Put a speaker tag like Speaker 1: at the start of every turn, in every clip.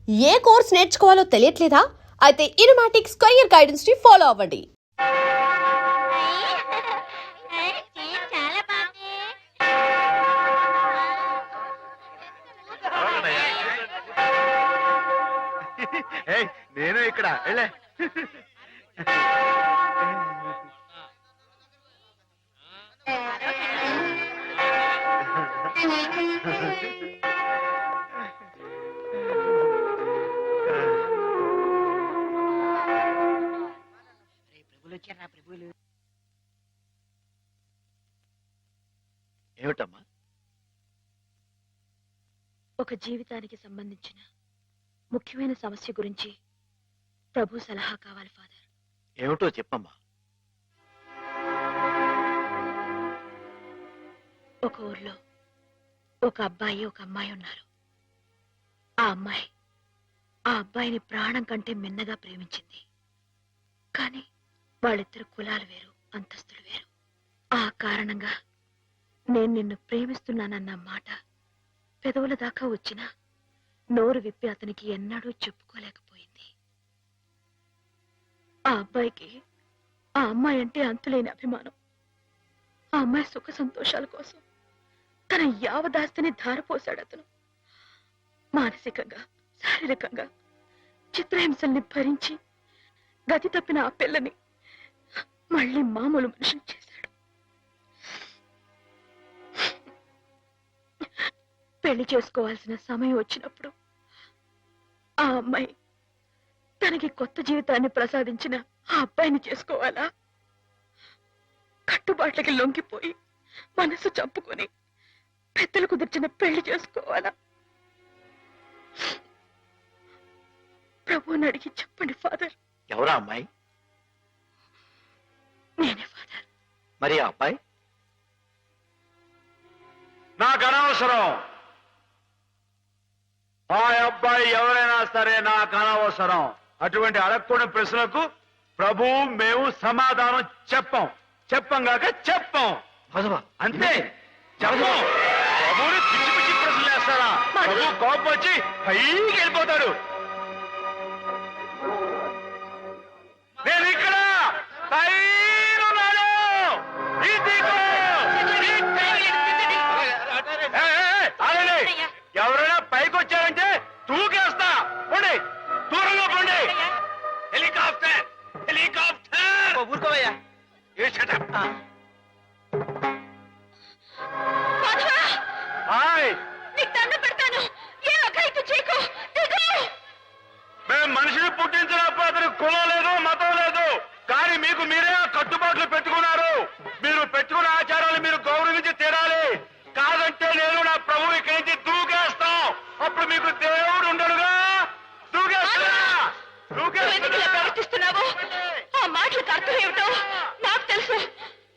Speaker 1: ఏ course నేర్చుకోవాలో తెలియట్లేదా? అయితే ఇనుమాటిక్స్ career guidance ని follow అవ్వండి.
Speaker 2: నేను ఇక్కడ ఏమిటమ్మా?
Speaker 3: ఒక జీవితానికి సంబంధించిన ముఖ్యమైన సమస్య గురించి ప్రభు సలహా కావాలి ఫాదర్.
Speaker 2: ఏమిటో చెప్పమ్మా.
Speaker 3: ఒక ఊర్లో ఒక అబ్బాయి ఒక అమ్మాయి ఉన్నారు. ఆ అమ్మాయి ఆ అబ్బాయిని ప్రాణం కంటే మిన్నగా ప్రేమించింది. కానీ వాళ్ళిద్దరు కులాలు వేరు, అంతస్తులు వేరు. ఆ కారణంగా నేను నిన్ను ప్రేమిస్తున్నానన్న మాట పెదవుల దాకా వచ్చినా నోరు విప్పి అతనికి ఎన్నడూ చెప్పుకోలేకపోయింది. ఆ అబ్బాయికి ఆ అమ్మాయి అంటే అంతులేని అభిమానం. ఆ అమ్మాయి సుఖ సంతోషాల కోసం తన యావదాస్తిని ధారపోశాడు అతను. మానసికంగా, శారీరకంగా చిత్రహింసల్ని భరించి గతి తప్పిన ఆ పిల్లని మళ్ళీ మామూలు మనిషిని చేశాడు. పెళ్లి చేసుకోవాల్సిన సమయం వచ్చినప్పుడు ఆ అమ్మాయి తనకి కొత్త జీవితాన్ని ప్రసాదించిన ఆ అబ్బాయిని చేసుకోవాలా? కట్టుబాట్లకి లొంగిపోయి మనసు చంపుకొని పెద్దలు కుదిర్చిన పెళ్లి చేసుకోవాలా? ప్రభువుని అడిగి చెప్పండి ఫాదర్.
Speaker 2: ఎవరా అమ్మాయి?
Speaker 3: నేనే ఫాదర్.
Speaker 2: మరి ఆ అబ్బాయి?
Speaker 4: నాకు అనవసరం. ఆ అబ్బాయి ఎవరైనా సరే నాకు అనవసరం. అటువంటి అడగకూడని ప్రశ్నలకు ప్రభు మేము సమాధానం చెప్పంగాక చెప్పం. అంతే, చెప్పం. ప్రభుని పిచ్చి పిచ్చి ప్రశ్నలు వేస్తారా? ప్రభు కోపం వచ్చి పైకి వెళ్ళిపోతాడు. నేను ఇక్కడ పైనున్నాను. ఎవరైనా పైకి వచ్చారంటే తూకేస్తా. పోండి, దూరంగా పోండి. Helicopter helicopter. ఊరుకోవయ్యా. మేము మనిషిని పుట్టించినప్పుడు అతనికి కులం లేదు, మతం లేదు. కానీ మీకు మీరే కట్టుబాట్లు పెట్టుకున్నారు. మీరు పెట్టుకున్న ఆచారాలు మీరు గౌరవించి తీరాలి. కాదంటే నేను నా ప్రభు ఇక్కడి నుంచి దూకేస్తాం. అప్పుడు మీకు దేవుడు ఉండడుగా.
Speaker 3: ప్రవర్తిస్తున్నావు. ఆ మాటలకు అర్థం ఏమిటో నాకు తెలుసు.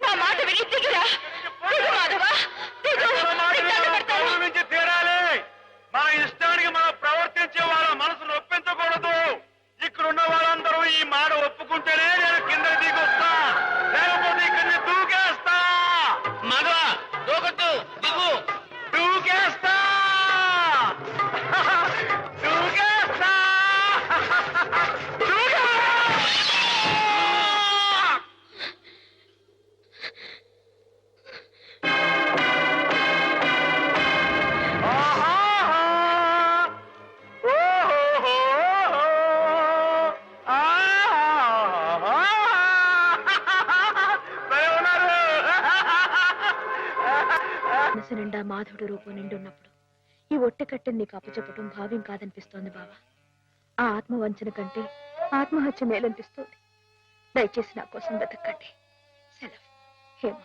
Speaker 3: నా మాట విని దిగిరా. మాధవా,
Speaker 4: గౌరవించి తీరాలి. మన ఇష్టానికి మనం ప్రవర్తించే వాళ్ళ మనసు నొప్పించకూడదు. ఇక్కడున్న వాళ్ళందరూ ఈ మాట ఒప్పుకుంటేనే నేను కింద దిగొస్తా, లేకపోతే ఇక్కడిని దూకేస్తా. మాధవా, దూకొద్దు, దిగు. దూకేస్తా దూకేస్తా.
Speaker 3: మనసు నిండా మాధవుడు రూపం నిండున్నప్పుడు ఈ ఒట్టె కట్టెని నీకు అప్పచెప్పటం భావ్యం కాదనిపిస్తోంది బావా. ఆ ఆత్మవంచన కంటే ఆత్మహత్య మేలనిపిస్తోంది. దయచేసి నా కోసం వెతక్కండి. సెలవు. హేమ.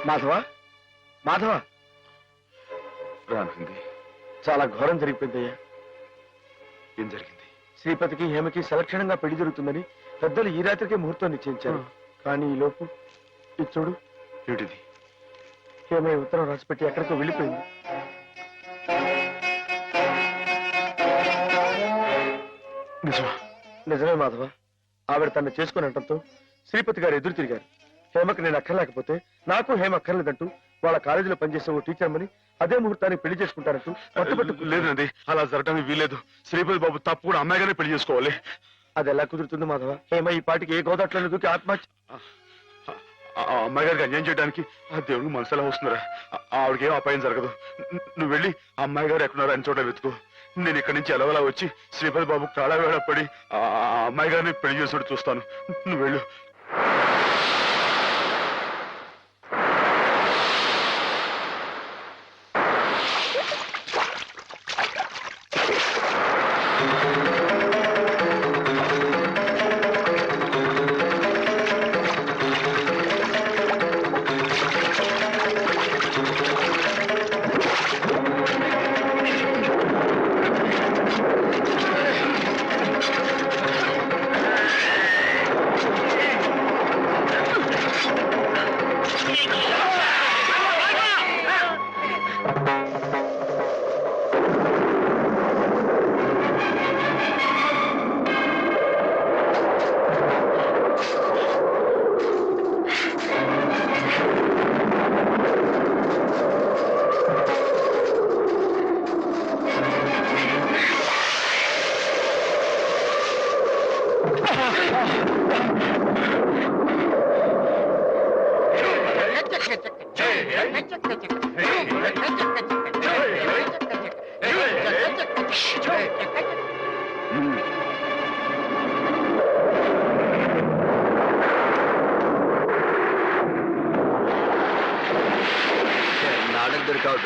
Speaker 2: మాధవ, మాధవ, రానుంది. చాలా ఘోరం జరిగిపోయిందయ్యా.
Speaker 4: ఏం జరిగింది?
Speaker 2: శ్రీపతికి హేమకి సలక్షణంగా పెళ్లి జరుగుతుందని పెద్దలు ఈ రాత్రికే ముహూర్తం నిశ్చయించారు. కానీ ఈ లోపు చూడు.
Speaker 4: ఏమిటిది?
Speaker 2: హేమ ఉత్తరం రాసిపెట్టి ఎక్కడికో వెళ్ళిపోయింది.
Speaker 4: నిజమా?
Speaker 2: నిజమే మాధవ. ఆవిడ తను చేసుకుని అనడంతో శ్రీపతి గారు ఎదురు తిరిగారు. హేమకి నేను అక్కర్లేకపోతే నాకు హేమ అక్కర్లేదంటూ వాళ్ళ కాలేజీలో పనిచేసే ఓ టీచర్మని అదే ముహూర్తానికి పెళ్లి చేసుకుంటారంటూ పట్టుబట్టు.
Speaker 4: లేదండి, అలా జరగడానికి వీలేదు. శ్రీపతి బాబు తప్పకుండా అమ్మాయిగానే పెళ్లి చేసుకోవాలి.
Speaker 2: అది ఎలా కుదురుతుంది మాధవ? హేమ ఈ పాటికి ఏ గోదాట్లోనే దూకి ఆత్మహత్య.
Speaker 4: ఆ అమ్మాయి గారికి అన్యాయం చేయడానికి ఆ దేవుడికి మనసు ఎలా వస్తున్నారా? ఆవిడకి ఏం అపాయం జరగదు. నువ్వు వెళ్ళి ఆ అమ్మాయి గారు ఎక్కడున్నారో అని చోట వెతుకు. నేను ఇక్కడి నుంచి ఎలవలా వచ్చి శ్రీపతి బాబు కాళవేళ పడి ఆ అమ్మాయి గారిని పెళ్లి చేసుకుంటూ చూస్తాను. నువ్వు వెళ్ళు.
Speaker 2: నాడకు దొరికావు.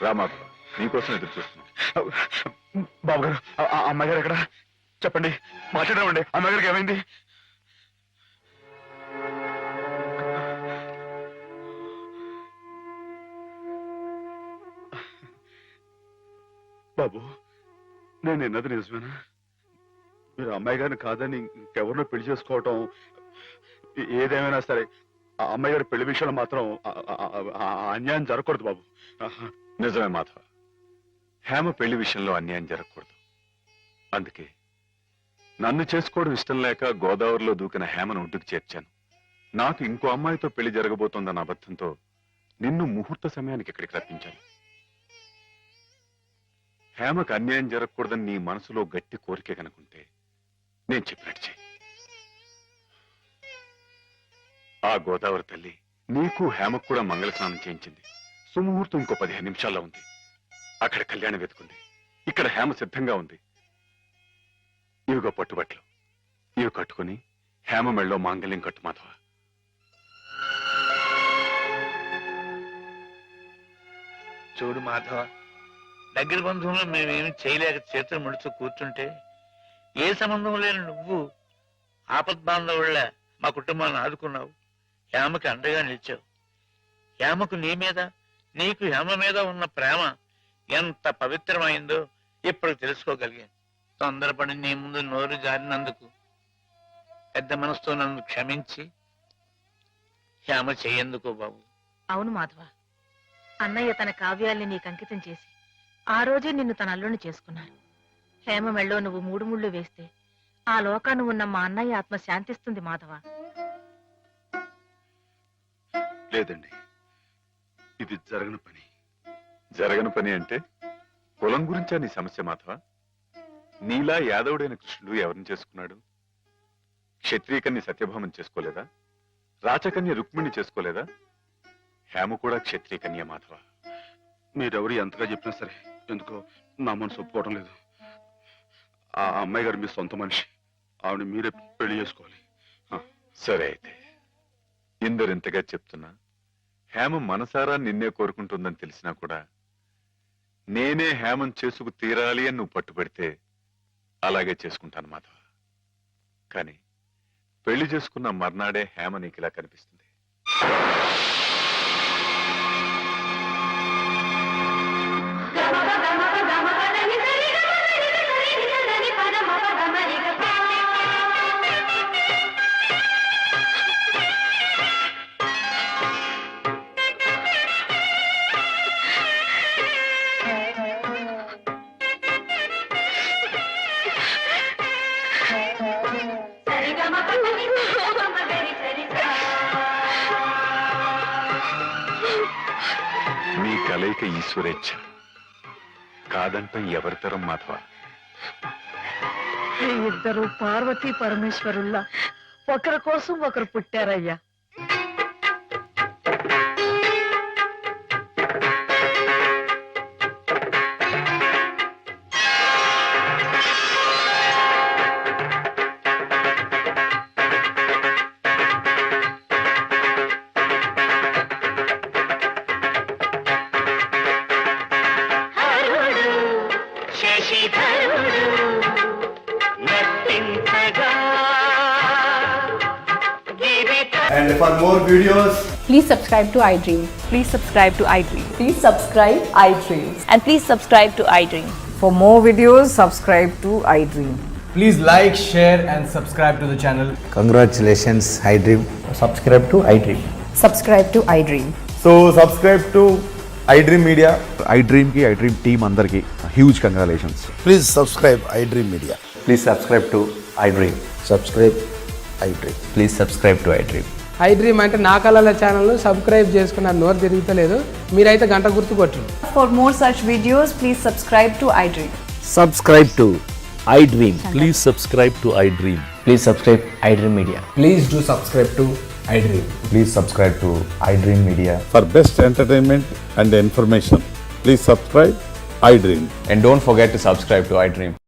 Speaker 4: రామా, నీకోసం ఎదురు చూస్తున్నా. బాబు గారు, ఆ అమ్మాయి గారు ఎక్కడ? చెప్పండి, మాట్లాడమండి. అమ్మాయి గారికి ఏమైంది? బాబు, నేను విన్నది నిజమేనా? మీరు అమ్మాయి గారిని కాదని ఇంకెవరినో పెళ్లి చేసుకోవటం, ఏదేమైనా సరే ఆ అమ్మాయి గారి పెళ్లి విషయంలో మాత్రం అన్యాయం జరగకూడదు బాబు.
Speaker 5: నిజమే మాధవ, హేమ పెళ్లి విషయంలో అన్యాయం జరగకూడదు. అందుకే నన్ను చేసుకోవడం ఇష్టం లేక గోదావరిలో దూకిన హేమను ఒడ్డుకు చేర్చాను. నాకు ఇంకో అమ్మాయితో పెళ్లి జరగబోతోందన్న అబద్ధంతో నిన్ను ముహూర్త సమయానికి ఇక్కడికి రప్పించాను. హేమకు అన్యాయం జరగకూడదని నీ మనసులో గట్టి కోరిక కనుకుంటే నేను చెప్పినట్టు చెయ్యి. ఆ గోదావరి తల్లి నీకు హేమకు కూడా మంగళ స్నానం చేయించింది. సుముహూర్తం ఇంకో 15 నిమిషాల్లో ఉంది. అక్కడ కళ్యాణం వెతుకుంది. ఇక్కడ హేమ సిద్ధంగా ఉంది. ఇవిగో పట్టుబట్లు, ఇవి కట్టుకుని హేమ మెళ్ళలో మాంగళ్యం కట్టు మాధవ.
Speaker 6: చూడు మాధవ, దగ్గర బంధువులు మేమేమి చేయలేక చేతులు ముడుచు కూర్చుంటే ఏ సంబంధం లేని నువ్వు ఆపద్బాంధవుళ్ళ మా కుటుంబాన్ని ఆదుకున్నావు. హేమకి అండగా నిలిచావు. హేమకు నీ మీద, నీకు హేమ మీద ఉన్న ప్రేమ ఎంత పవిత్రమైందో ఇప్పుడు తెలుసుకోగలిగాను. తొందరపడి నీ ముందు నోరు జారినందుకు పెద్ద మనసుతో నన్ను క్షమించి హేమ చెయ్యేందుకు బాబు.
Speaker 3: అవును మాధవ, అన్నయ్య తన కావ్యాల్ని నీకు అంకితం చేసి ఆ రోజే నిన్ను తన అల్లుని చేసుకున్నారు. హేమ మెళ్ళో నువ్వు 3 ముళ్ళు వేస్తే ఆ లోకాన్ని ఉన్న మా అన్నయ్య ఆత్మ శాంతిస్తుంది మాధవ.
Speaker 5: లేదండి, ఇది జరగని పని. జరగని పని అంటే కులం గురించా నీ సమస్య మాధవ? నీలా యాదవుడైన కృష్ణుడు ఎవరిని చేసుకున్నాడు? క్షత్రియకన్య సత్యభామం చేసుకోలేదా? రాచకన్య రుక్మిణి చేసుకోలేదా? హేమ కూడా క్షత్రియకన్య మాధవ.
Speaker 2: మీరెవరు ఎంతగా చెప్పినా సరే ఎందుకో నా మనసు ఒప్పుకోవడం లేదు. ఆ అమ్మాయి గారు మీ సొంత మనిషి, ఆవిడ మీరే పెళ్లి చేసుకోవాలి.
Speaker 5: సరే అయితే, ఇందరింతగా చెప్తున్నా హేమ మనసారా నిన్నే కోరుకుంటుందని తెలిసినా కూడా నేనే హేమం చేసుకు తీరాలి అని నువ్వు పట్టుబడితే అలాగే చేసుకుంటాను మాధవ. కానీ పెళ్లి చేసుకున్న మర్నాడే హేమ నీకు ఇలా కనిపిస్తుంది. మీ కలయిక ఈశ్వరేచ్ఛ, కాదంటే ఎవరితరం మాధవ?
Speaker 3: ఇద్దరు పార్వతీ పరమేశ్వరుల్లా ఒకరి కోసం ఒకరు పుట్టారయ్యా.
Speaker 7: And for more videos,
Speaker 8: Please subscribe to iDream.
Speaker 9: Please subscribe to iDream.
Speaker 8: Please subscribe iDream.
Speaker 9: And please subscribe to iDream.
Speaker 10: For more videos, subscribe to iDream.
Speaker 7: please like, share, and subscribe to the channel.
Speaker 11: Congratulations, iDream.
Speaker 7: Subscribe to iDream.
Speaker 8: Subscribe to iDream.
Speaker 7: So, subscribe to iDream Media.
Speaker 12: iDream ki iDream team andarki huge congratulations.
Speaker 11: Please subscribe iDream Media.
Speaker 12: Please subscribe to iDream.
Speaker 11: Subscribe iDream.
Speaker 12: Please subscribe to iDream.
Speaker 10: iDream అంటే నా కళల channel subscribe చేసుకున్న నోరు తిరుగుతలేదు, మీరైతే గంట గుర్తు కొట్టండి.
Speaker 9: For more such videos, please subscribe to iDream.
Speaker 11: Subscribe to iDream.
Speaker 12: Please subscribe to iDream.
Speaker 11: Please subscribe iDream Media.
Speaker 7: Please do subscribe to iDream.
Speaker 12: Please subscribe to iDream Media.
Speaker 13: For best entertainment and information, please subscribe iDream.
Speaker 12: And don't forget to subscribe to iDream.